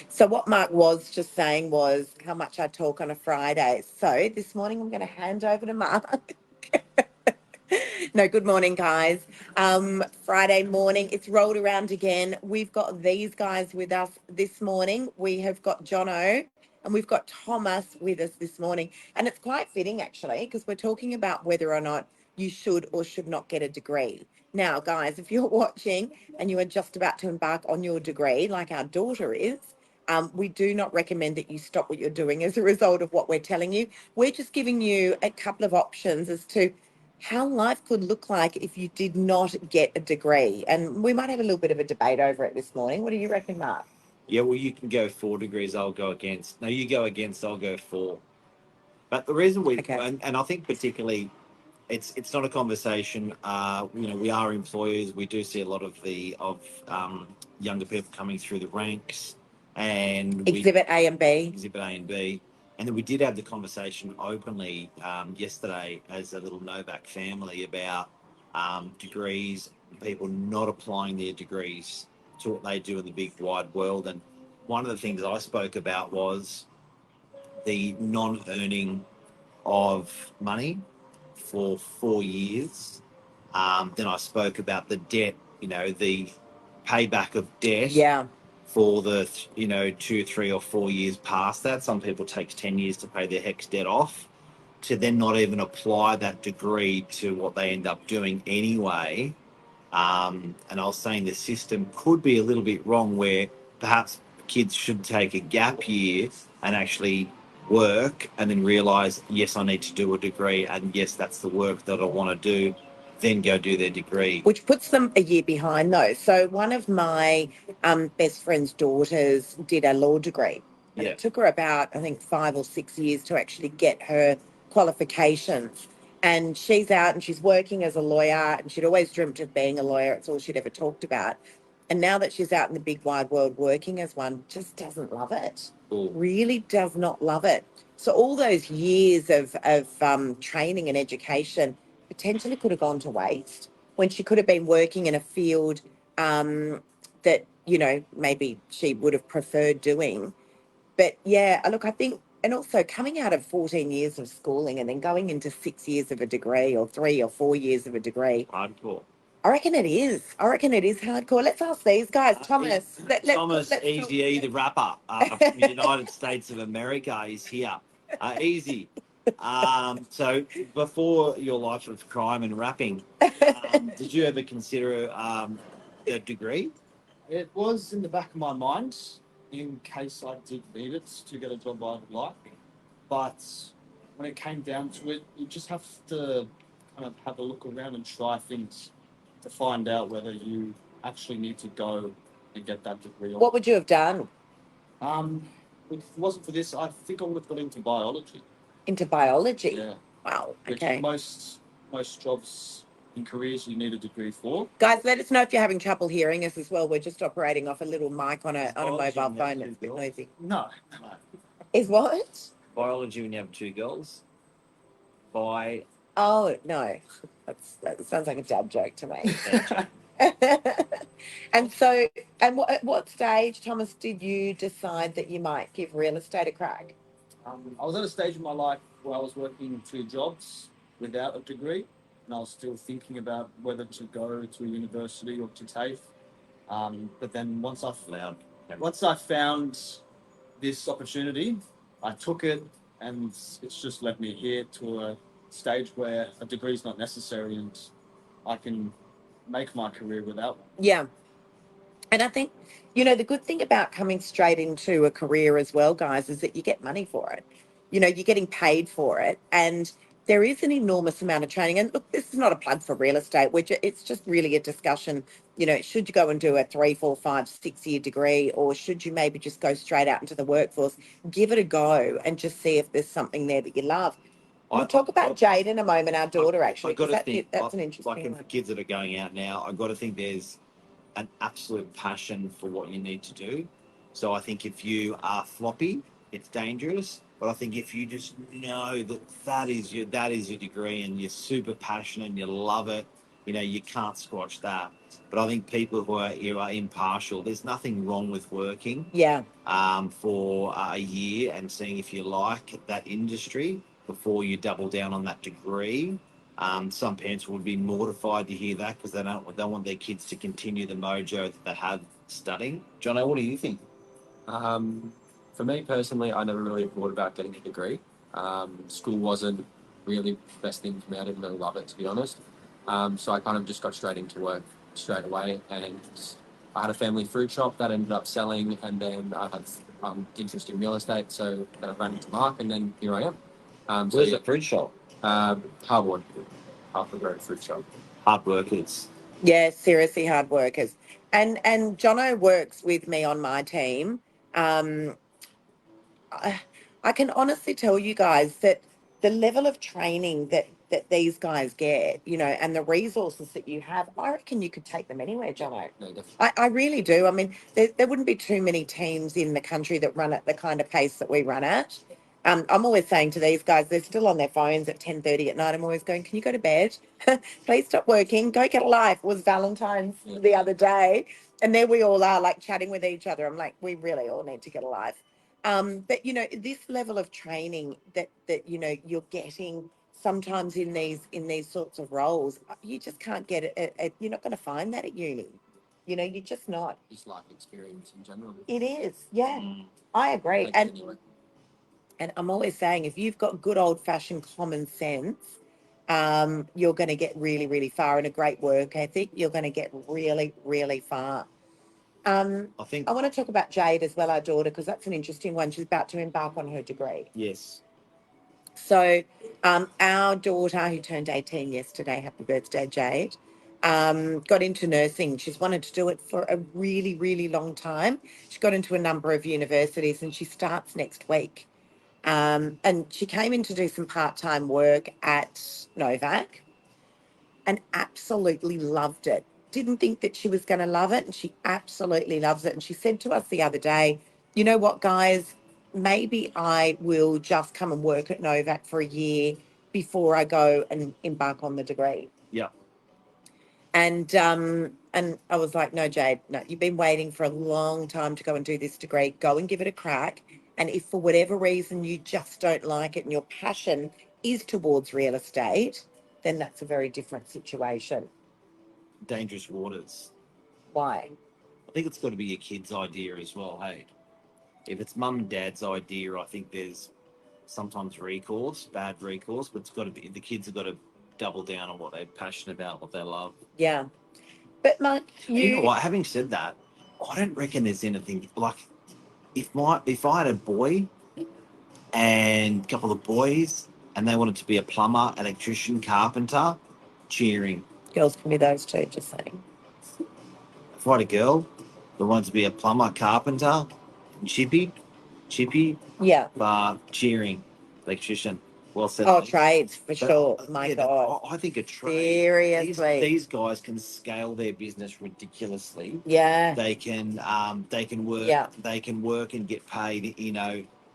So what Mark was just saying was how much I talk on a Friday. So this morning I'm going to hand over to Mark. No, good morning, guys. Friday morning, it's rolled around again. We've got these guys with us this morning. We have got Jono and we've got Thomas with us this morning. And it's quite fitting, actually, because we're talking about whether or not you should or should not get a degree. Now, guys, if you're watching and you are just about to embark on your degree, like our daughter is, we do not recommend that you stop what you're doing as a result of what we're telling you. We're just giving you a couple of options as to how life could look like if you did not get a degree. And we might have a little bit of a debate over it this morning. What do you reckon, Mark? Yeah, well, you can go 4 degrees, I'll go against. No, you go against, I'll go 4. But the reason Okay. and I think particularly, it's not a conversation. We are employers. We do see a lot of younger people coming through the ranks, and Exhibit A and B. Exhibit A and B. And then we did have the conversation openly yesterday as a little Novak family about degrees, people not applying their degrees to what they do in the big wide world. And one of the things I spoke about was the non-earning of money for 4 years. Then I spoke about the debt, the payback of debt. Yeah. For the 2, 3, or 4 years past that. Some people takes 10 years to pay their HECS debt off, to then not even apply that degree to what they end up doing anyway. And I was saying the system could be a little bit wrong, where perhaps kids should take a gap year and actually work and then realise, yes, I need to do a degree, and yes, that's the work that I want to do, then go do their degree. Which puts them a year behind, though. So one of my best friend's daughters did a law degree. And it took her about, I think, 5 or 6 years to actually get her qualifications. And she's out and she's working as a lawyer, and she'd always dreamt of being a lawyer. It's all she'd ever talked about. And now that she's out in the big wide world working as one, just doesn't love it. Ooh. Really does not love it. So all those years of training and education potentially could have gone to waste when she could have been working in a field that, maybe she would have preferred doing. But yeah, look, I think, and also coming out of 14 years of schooling and then going into 6 years of a degree or 3 or 4 years of a degree. Hardcore. I reckon it is. I reckon it is hardcore. Let's ask these guys. Thomas. Thomas Easy, the rapper from the United States of America, is here. Easy. So before your life of crime and rapping, did you ever consider a degree? It was in the back of my mind in case I did need it to get a job I would like. But when it came down to it, you just have to kind of have a look around and try things to find out whether you actually need to go and get that degree. What would you have done? If it wasn't for this, I think I would have got into biology. Into biology? Yeah. Wow, Which okay. most jobs in careers you need a degree for. Guys, let us know if you're having trouble hearing us as well. We're just operating off a little mic on a mobile phone that's a bit noisy. No. Is what? Biology when you have 2 girls. Oh, no. That sounds like a dad joke to me. And so, at what stage, Thomas, did you decide that you might give real estate a crack? I was at a stage in my life where I was working 2 jobs without a degree, and I was still thinking about whether to go to a university or to TAFE. But then once I found this opportunity, I took it, and it's just led me here to a stage where a degree is not necessary, and I can make my career without one. Yeah. And I think, the good thing about coming straight into a career as well, guys, is that you get money for it. You're getting paid for it. And there is an enormous amount of training. And look, this is not a plug for real estate, which it's just really a discussion. Should you go and do a 3, 4, 5, 6 year degree, or should you maybe just go straight out into the workforce? Give it a go and just see if there's something there that you love. We'll talk about Jade in a moment, our daughter, actually. That's an interesting one. For kids that are going out now, I've got to think there's an absolute passion for what you need to do. So I think if you are floppy, it's dangerous. But I think if you just know that is your degree and you're super passionate and you love it, You can't squash that. But I think people who are impartial, there's nothing wrong with working Yeah. for a year and seeing if you like that industry before you double down on that degree. Some parents would be mortified to hear that because they don't want their kids to continue the mojo that they have studying. Jono, what do you think? For me personally, I never really thought about getting a degree. School wasn't really the best thing for me. I didn't really love it, to be honest. So I kind of just got straight into work straight away. And I had a family fruit shop that ended up selling. And then I had interest in real estate. So then I ran into Mark, and then here I am. Where's the fruit shop? Hardwood, Harper Road Fruit Shop. Hard workers. Yeah, seriously hard workers. And Jono works with me on my team. I can honestly tell you guys that the level of training that these guys get, and the resources that you have, I reckon you could take them anywhere, Jono. No, definitely. I really do. I mean, there wouldn't be too many teams in the country that run at the kind of pace that we run at. I'm always saying to these guys, they're still on their phones at 10:30 at night. I'm always going, can you go to bed? Please stop working. Go get a life. It was Valentine's the other day. And there we all are, like, chatting with each other. I'm like, we really all need to get a life. But this level of training that you're getting sometimes in these sorts of roles, you just can't get it. You're not going to find that at uni. You're just not. Just life experience in general. It is, yeah. I agree. And I'm always saying, if you've got good old fashioned common sense, you're going to get really, really far, and a great work ethic, you're going to get really, really far. I want to talk about Jade as well, our daughter, because that's an interesting one. She's about to embark on her degree. Yes. So our daughter, who turned 18 yesterday, happy birthday, Jade, got into nursing. She's wanted to do it for a really, really long time. She got into a number of universities, and she starts next week. And she came in to do some part-time work at Novak and absolutely loved it. Didn't think that she was going to love it, and she absolutely loves it. And she said to us the other day, you know what, guys, maybe I will just come and work at Novak for a year before I go and embark on the degree. Yeah. And I was like, no, Jade, no, you've been waiting for a long time to go and do this degree. Go and give it a crack. And if for whatever reason you just don't like it and your passion is towards real estate, then that's a very different situation. Dangerous waters. Why? I think it's got to be your kid's idea as well, hey? If it's mum and dad's idea, I think there's sometimes bad recourse, but it's got to be, the kids have got to double down on what they're passionate about, what they love. Yeah. But Mark, you know what? Having said that, I don't reckon there's anything like if I had a boy and a couple of boys and they wanted to be a plumber, electrician, carpenter, cheering. Girls can be those too, just saying. If I had a girl that wanted to be a plumber, carpenter, chippy, yeah, cheering, electrician. Well said. Oh, trades for sure. My God. I think a trade. Seriously. These guys can scale their business ridiculously. Yeah. They can work. Yeah. They can work and get paid.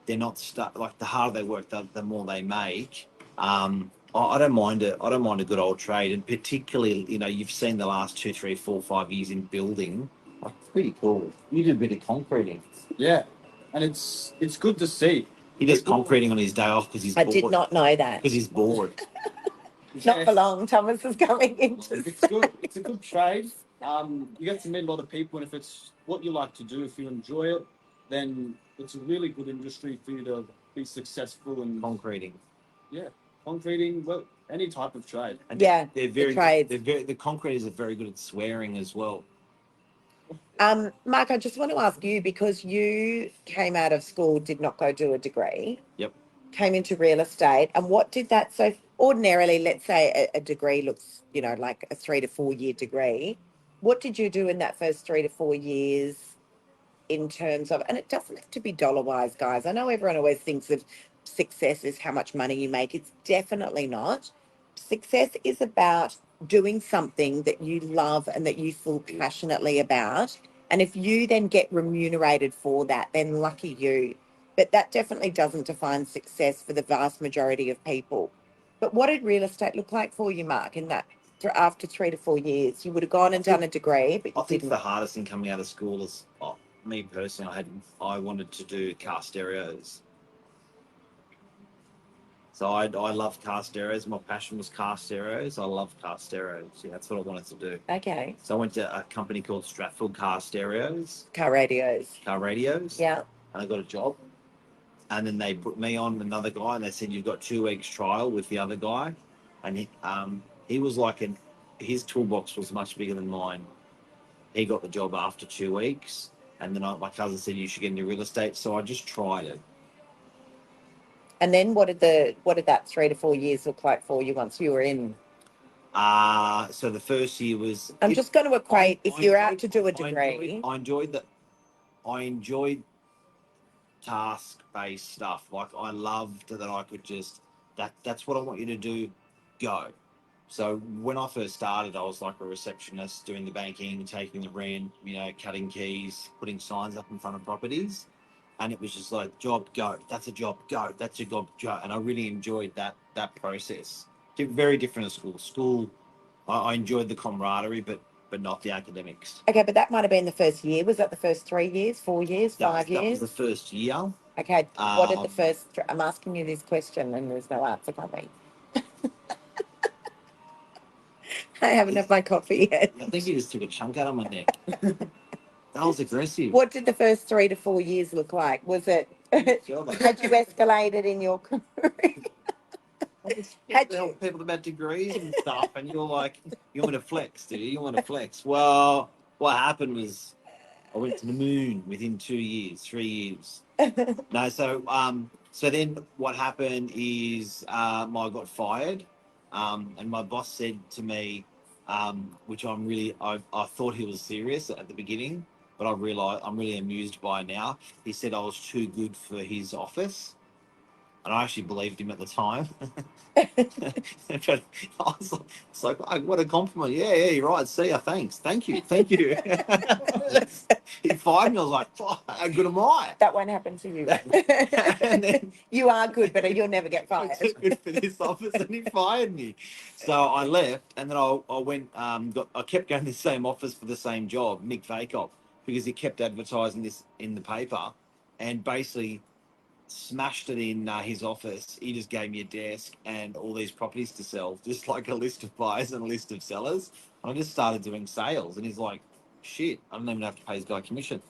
They're not stuck. Like the harder they work, the more they make. I don't mind it. I don't mind a good old trade, and particularly, you've seen the last 2, 3, 4, 5 years in building. It's pretty cool. You did a bit of concreting. Yeah, and it's good to see. He does concreting on his day off because he's bored. I did not know that. Because he's bored. Not for long. Thomas is going into. It's good. It's a good trade. You get to meet a lot of people, and if it's what you like to do, if you enjoy it, then it's a really good industry for you to be successful in concreting. Yeah, concreting. Well, any type of trade. And yeah, the concreters are very good at swearing as well. Mark, I just want to ask you, because you came out of school, did not go do a degree. Yep. Came into real estate, and what did that? So ordinarily, let's say a degree looks, like a 3 to 4 year degree. What did you do in that first 3 to 4 years in terms of, and it doesn't have to be dollar wise, guys. I know everyone always thinks of success is how much money you make. It's definitely not. Success is about doing something that you love and that you feel passionately about. And if you then get remunerated for that, then lucky you. But that definitely doesn't define success for the vast majority of people. But what did real estate look like for you, Mark, in that after 3 to 4 years? You would have gone and done a degree, but I you think didn't. the hardest thing coming out of school is, me personally, I wanted to do car stereos. So I loved car stereos. My passion was car stereos. I loved car stereos. Yeah, that's what I wanted to do. Okay. So I went to a company called Stratford Car Stereos, Car radios. car radios, Yeah. and I got a job. And then they put me on another guy, and they said you've got 2 weeks trial with the other guy, and he was like his toolbox was much bigger than mine. He got the job after 2 weeks, and then my cousin said you should get into real estate, so I just tried it. And then what did that 3 to 4 years look like for you once you were in? So the first year was. I'm just going to equate if you're out to do a I degree. I enjoyed task-based stuff. Like I loved that I could just that's what I want you to do. Go. So when I first started, I was like a receptionist, doing the banking, taking the rent, cutting keys, putting signs up in front of properties, and it was just like job go. That's a job go. That's a job go. And I really enjoyed that process. Very different to school. School, I enjoyed the camaraderie, but not the academics. Okay, but that might have been the first year. Was that the first 3 years, 4 years, 5 That years? was the first year. Okay, what did the Um, first? I'm asking you this question, and there's no answer coming. I haven't had my coffee yet. I think you just took a chunk out of my neck. That was aggressive. What did the first 3 to 4 years look like? Was it? Had you escalated in your career? Had you? Help people about degrees and stuff, and you're like, you want me to flex, do you? You want to flex? Well, what happened was I went to the moon within 2 years, 3 years. No, so then what happened is I got fired, and my boss said to me, which I thought he was serious at the beginning, but I realized I'm really amused by it now. He said I was too good for his office, and I actually believed him at the time. But I was like, oh, what a compliment. Yeah, you're right. See ya. Thanks. Thank you. He fired me. I was like, oh, how good am I? That won't happen to you. And then You are good, but you'll never get I fired. too good for this office, and he fired me. So I left, and then I went. I kept going to the same office for the same job, Nick Vacop, because he kept advertising this in the paper, and basically smashed it in his office. He just gave me a desk and all these properties to sell, just like a list of buyers and a list of sellers. And I just started doing sales, and he's like, "Shit, I don't even have to pay his guy commission."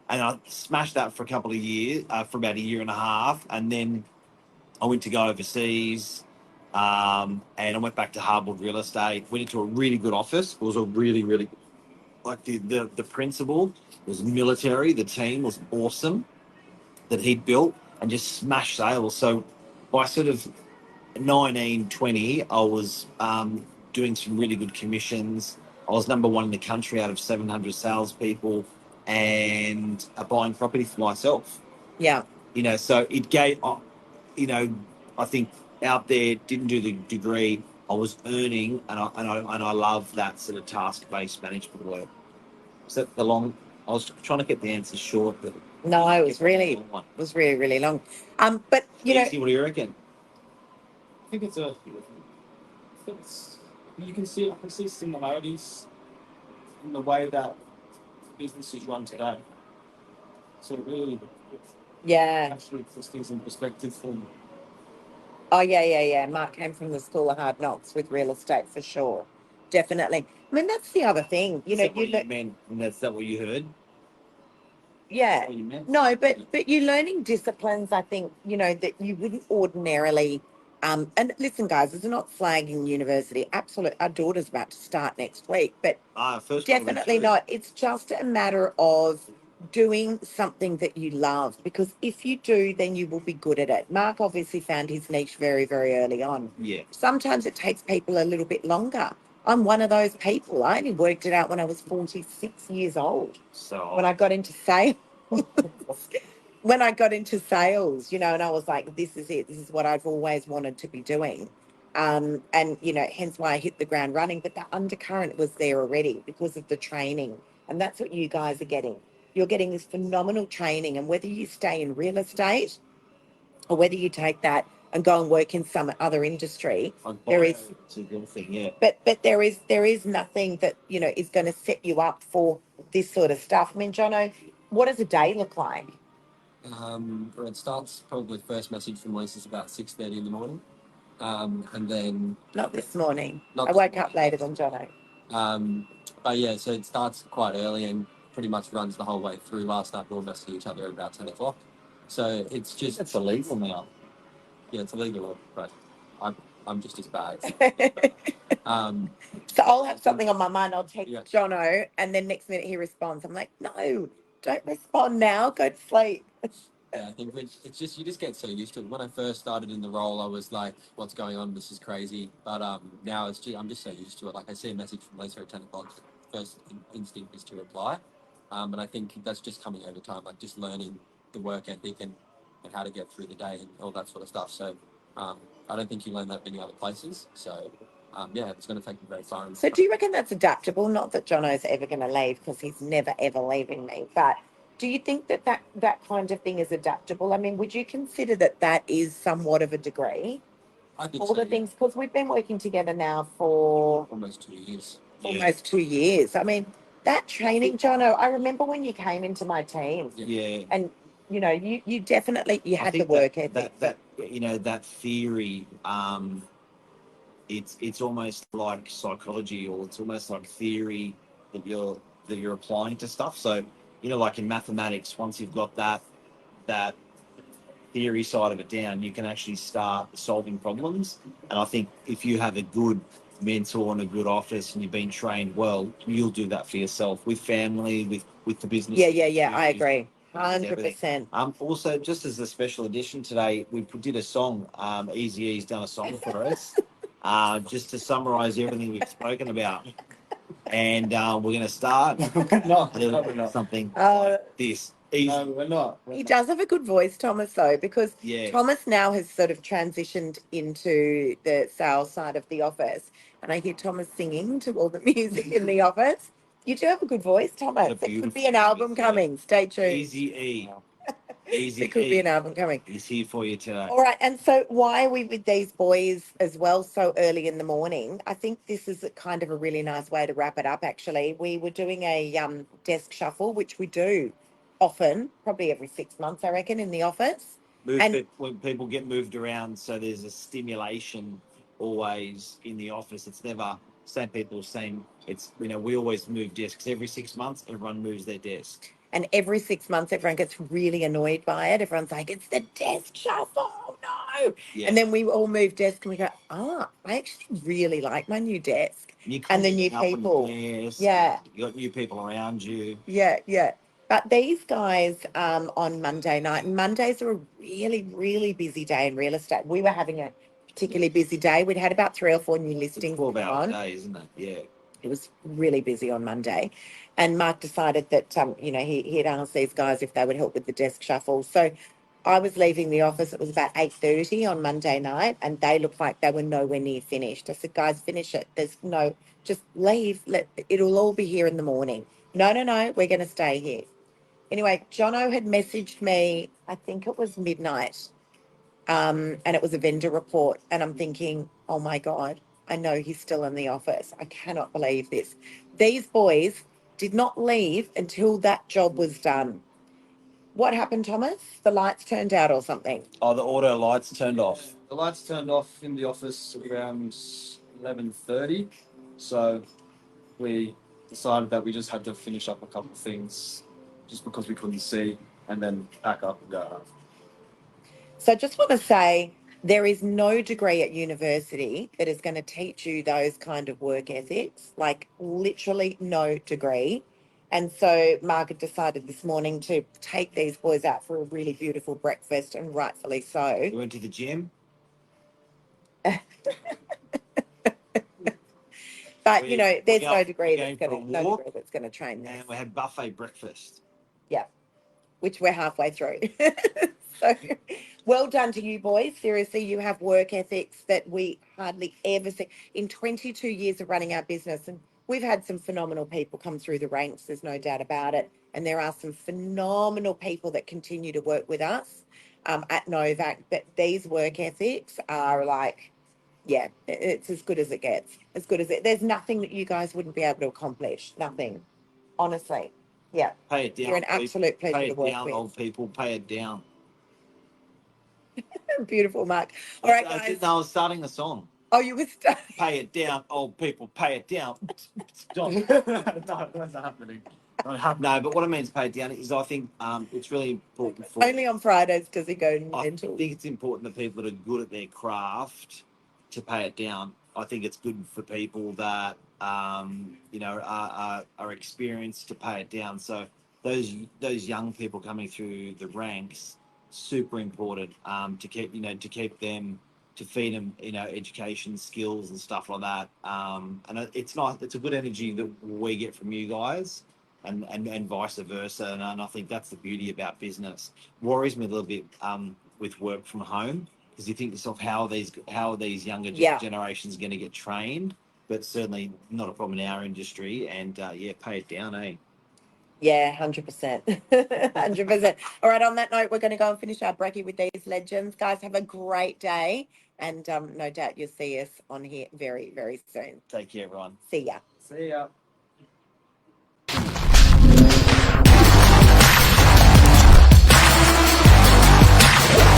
And I smashed that for a couple of years, for about a year and a half, and then I went to go overseas, and I went back to Hardwood Real Estate. Went into a really good office. It was a really, really like the principal was military. The team was awesome that he'd built, and just smashed sales. So by sort of 19, 20, I was doing some really good commissions. I was number one in the country out of 700 salespeople, and buying property for myself. Yeah. So it gave, I think out there, didn't do the degree. I was earning, and I love that sort of task-based management work. So the long, I was trying to get the answers short, but No, it was really long. But Easy, what do you reckon? I think I can see similarities in the way that businesses run today. So it really yeah. actually puts things in perspective for me. Oh, yeah. Mark came from the School of Hard Knocks with real estate for sure. Definitely. I mean, that's the other thing. Is that what you meant? And that's that what you heard? Yeah. What you meant? No, but you're learning disciplines, I think, that you wouldn't ordinarily. And listen, guys, it's not flagging university. Absolutely. Our daughter's about to start next week, but First definitely not. It's just a matter of doing something that you love, because if you do, then you will be good at it. Mark obviously found his niche very, very early on. Yeah. Sometimes it takes people a little bit longer. I'm one of those people. I only worked it out when I was 46 years old. So When I got into sales. And I was like, this is it. This is what I've always wanted to be doing. And, hence why I hit the ground running. But the undercurrent was there already because of the training. And that's what you guys are getting. You're getting this phenomenal training. And whether you stay in real estate or whether you take that and go and work in some other industry. There is, it's a good thing, yeah. but there is nothing that, you know, is going to set you up for this sort of stuff. I mean, Jono, what does a day look like? Well, it starts probably first message from Lisa is about 6:30 in the morning, and then Not this morning. Not I this woke morning. up later than Jono. But yeah, so it starts quite early and pretty much runs the whole way through. Last night we all messaged each other at about 10 o'clock. So it's just It's illegal now. yeah, it's illegal, but I'm just as bad. Um, So I'll have something on my mind. I'll text Yeah. Jono, and then next minute he responds. I'm like, no, don't respond now. Go to sleep. Yeah, I think it's just you just get so used to it. When I first started in the role, I was like, "What's going on? This is crazy." But now it's just I'm just so used to it. Like I see a message from Lisa at 10 o'clock, first instinct is to reply. But I think that's just coming over time, like just learning the work ethic and how to get through the day and all that sort of stuff. So I don't think you learn that many other places. So yeah, it's going to take me very far. So do you reckon that's adaptable? Not that Jono's ever going to leave, because he's never ever leaving me. But do you think that kind of thing is adaptable? I mean, would you consider that is somewhat of a degree? I think All so, the yeah. things, because we've been working together now for Almost 2 years. almost 2 years. I mean, that training, Jono, I remember when you came into my team, Yeah. and you know, you definitely you I had the think work ethic. that you know, that theory, it's almost like psychology, or it's almost like theory that you're applying to stuff. So, you know, like in mathematics, once you've got that theory side of it down, you can actually start solving problems. And I think if you have a good mentor and a good office and you've been trained well, you'll do that for yourself, with family, with the business. Yeah, I agree, 100%. Also, just as a special edition today, we did a song. Easy E's done a song for us, just to summarise everything we've spoken about. And we're going to start We're not. something Oh, like this. Easy. No, we're not. he does have a good voice, Thomas, though, because Yeah. Thomas now has sort of transitioned into the sales side of the office, and I hear Thomas singing to all the music in the office. You do have a good voice, Thomas. Got a It could be beautiful an album voice, yeah. coming. Stay tuned. Easy E. Easy It could be an album coming. He's here for you today. All right. And so why are we with these boys as well so early in the morning? I think this is kind of a really nice way to wrap it up, actually. We were doing a desk shuffle, which we do often, probably every 6 months, I reckon, in the office. When people get moved around, so there's a stimulation always in the office. It's never same people, same. It's, you know, we always move desks every 6 months. Everyone moves their desk. And every 6 months, everyone gets really annoyed by it. Everyone's like, it's the desk shuffle. No. Yeah. And then we all move desk and we go, I actually really like my new desk. And the new people. Yeah. You got new people around you. Yeah. But these guys on Monday night, and Mondays are a really, really busy day in real estate. We were having a particularly busy day. We'd had about 3 or 4 new listings. 12-hour day, isn't it? Yeah. It was really busy on Monday. And Mark decided that, he'd asked these guys if they would help with the desk shuffle. So I was leaving the office. It was about 8:30 on Monday night, and they looked like they were nowhere near finished. I said, guys, finish it. Just leave. It'll all be here in the morning. No, we're going to stay here. Anyway, Jono had messaged me, I think it was midnight, and it was a vendor report. And I'm thinking, oh my God, I know he's still in the office. I cannot believe this. These boys did not leave until that job was done. What happened, Thomas? The lights turned out or something? Oh, the auto lights turned off. The lights turned off in the office around 11:30, so we decided that we just had to finish up a couple of things, just because we couldn't see, and then pack up and go home. So I just want to say there is no degree at university that is going to teach you those kind of work ethics, like literally no degree. And so Mark had decided this morning to take these boys out for a really beautiful breakfast, and rightfully so. We went to the gym. But, there's no degree going that's going to train this. And we had buffet breakfast. Yeah, which we're halfway through. So well done to you boys. Seriously, you have work ethics that we hardly ever see. In 22 years of running our business, and we've had some phenomenal people come through the ranks, there's no doubt about it. And there are some phenomenal people that continue to work with us. at Novak, that these work ethics are like, yeah, it's as good as it gets. As good as it. There's nothing that you guys wouldn't be able to accomplish. Nothing, honestly. Yeah, Pay it down. you're an absolute pleasure Pay to it work down, with. old people. Pay it down. Beautiful, Mark. All right, guys. I was starting the song. Oh, you were Pay it down, old people. Pay it down. Stop. No, that's not happening. Not happening. No, but what I mean is pay it down is I think it's really important for. only on Fridays does he go I mental. think it's important that people that are good at their craft to pay it down. I think it's good for people that are experienced to pay it down. So those young people coming through the ranks, super important to keep them, to feed them education, skills and stuff like that. And it's nice. It's a good energy that we get from you guys. And vice versa, and I think that's the beauty about business. Worries me a little bit with work from home, because you think to yourself, how are these younger generations going to get trained? But certainly not a problem in our industry. And pay it down, eh? Yeah, 100%. 100%. All right, on that note, we're going to go and finish our brekkie with these legends. Guys, have a great day. And no doubt you'll see us on here very, very soon. Take care, everyone. See ya. See ya.